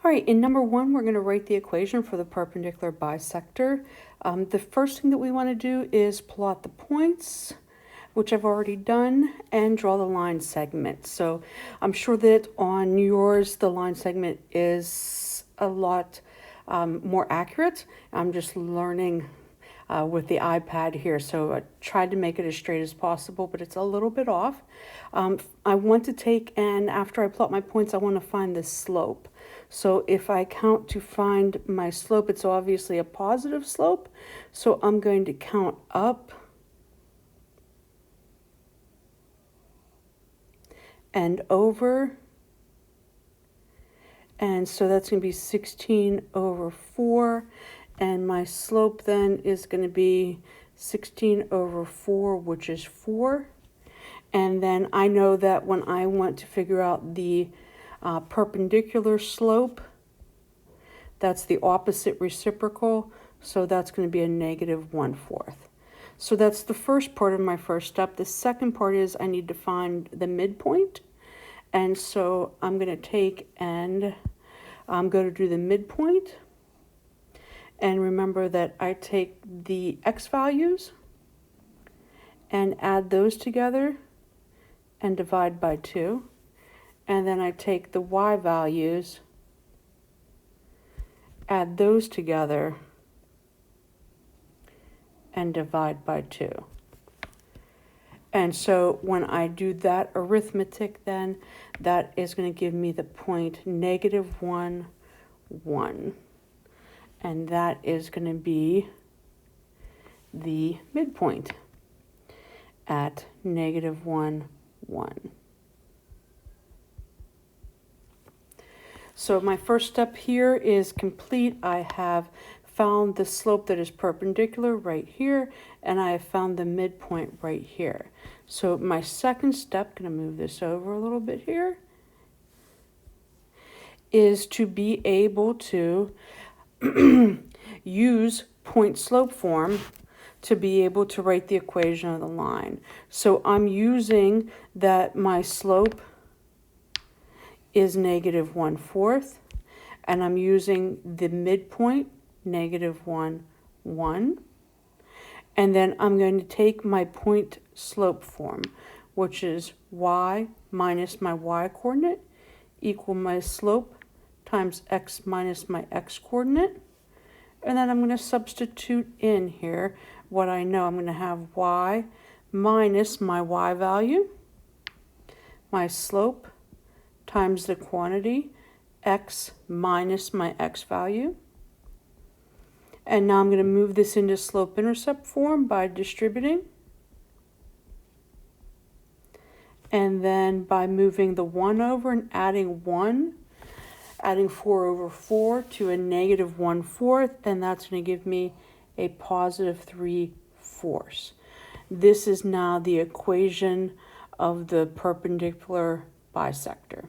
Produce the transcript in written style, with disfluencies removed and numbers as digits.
All right, in number one, we're going to write the equation for the perpendicular bisector. The first thing that we want to do is plot the points, which I've already done, and draw the line segment. So I'm sure that on yours, the line segment is a lot more accurate. I'm just learning with the iPad here, so I tried to make it as straight as possible, but it's a little bit off. I want to take, and after I plot my points, I want to find the slope. So if I count to find my slope, it's obviously a positive slope. So I'm going to count up and over. And so that's going to be 16 over 4. And my slope then is going to be 16 over 4, which is 4. And then I know that when I want to figure out the perpendicular slope, that's the opposite reciprocal, so that's going to be a negative 1/4. So that's the first part of my first step. The second part is I need to find the midpoint, and so I'm going to take and I'm going to do the midpoint, and remember that I take the x values and add those together and divide by 2. And then I take the y values, add those together, and divide by 2. And so when I do that arithmetic, then that is going to give me the point -1, 1. And that is going to be the midpoint at -1, 1. So my first step here is complete. I have found the slope that is perpendicular right here, and I have found the midpoint right here. So my second step, going to move this over a little bit here, is to be able to use point slope form to be able to write the equation of the line. So I'm using that my slope is -1/4, and I'm using the midpoint -1, 1. And then I'm going to take my point slope form, which is y minus my y coordinate equal my slope times x minus my x coordinate. And then I'm going to substitute in here what I know. I'm going to have y minus my y value, my slope times the quantity, x minus my x value. And now I'm going to move this into slope-intercept form by distributing. And then by moving the 1 over and adding 1, adding 4 over 4 to a -1/4, and that's going to give me a positive 3/4. This is now the equation of the perpendicular bisector.